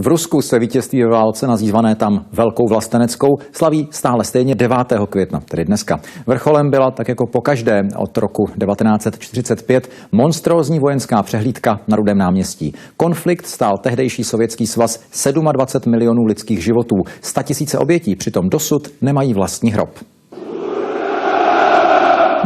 V Rusku se vítězství ve válce, nazývané tam Velkou vlasteneckou, slaví stále stejně 9. května, tedy dneska. Vrcholem byla, tak jako pokaždé od roku 1945, monstrózní vojenská přehlídka na Rudém náměstí. Konflikt stál tehdejší Sovětský svaz 27 milionů lidských životů. 100 000 obětí přitom dosud nemají vlastní hrob.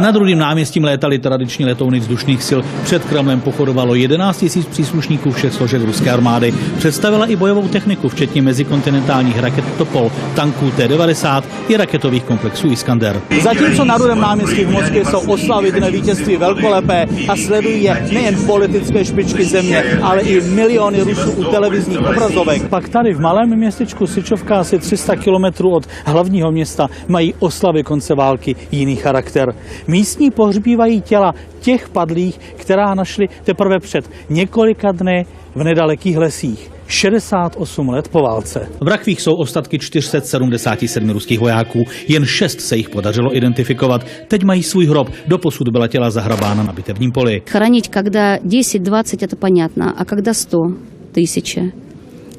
Nad Rudým náměstím létaly tradiční letouny vzdušných sil. Před Kremlem pochodovalo 11 000 příslušníků všech složek ruské armády. Představila i bojovou techniku, včetně mezikontinentálních raket Topol, tanků T-90 i raketových komplexů Iskander. Zatímco na Rudém náměstí v Moskvě jsou oslavy dne vítězství velkolepé a sledují je nejen politické špičky země, ale i miliony Rusů u televizních obrazovek. Pak tady v malém městečku Syčovka, asi 300 kilometrů od hlavního města, mají oslavy konce války jiný charakter. Místní pohřbívají těla těch padlých, která našli teprve před několika dny v nedalekých lesích. 68 let po válce. V rakvích jsou ostatky 477 ruských vojáků. Jen 6 se jich podařilo identifikovat. Teď mají svůj hrob. Doposud byla těla zahrabána na bitevním poli. Хоронить, когда 10-20, это понятно, а когда 100 000.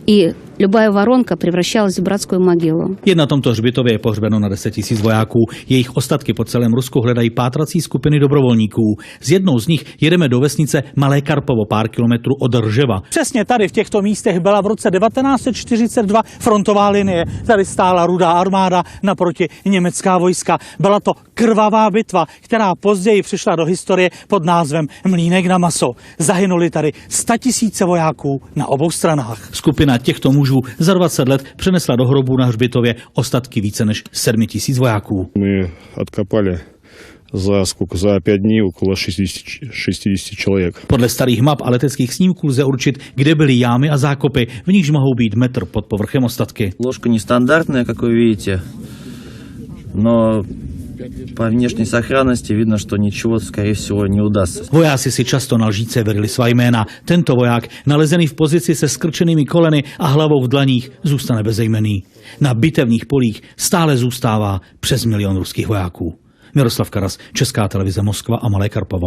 И любая воронка превращалась в братскую могилу. Jen na tomto hřbitově je pohřbeno na 10 000 vojáků. Jejich ostatky po celém Rusku hledají pátrací skupiny dobrovolníků. Z jednou z nich jedeme do vesnice Malé Karpovo, pár kilometrů od Rževa. Přesně tady v těchto místech byla v roce 1942 frontová linie. Tady stála Rudá armáda naproti německá vojska. Byla to krvavá bitva, která později přišla do historie pod názvem Mlýnek na maso. Zahynuli tady 100 000 vojáků na obou stranách. Skupina těchto mužů za 20 let přenesla do hrobu na hřbitově ostatky více než 7 000 vojáků. My odkopali za 5 dní okolo 60 člověk. Podle starých map a leteckých snímků lze určit, kde byly jámy a zákopy, v nichž mohou být metr pod povrchem ostatky. Ложка нестандартная, как вы видите, но по внешней сохранности видно, что ничего, скорее всего, не удастся. Vojáci si často na lžíce verili svá jména. Tento voják, nalezený v pozici se skrčenými koleny a hlavou v dlaních, zůstane bezejmenný. Na bitevních polích stále zůstává přes 1 milion ruských vojáků. Miroslav Karas, Česká televize Moskva a Malé Karpovo.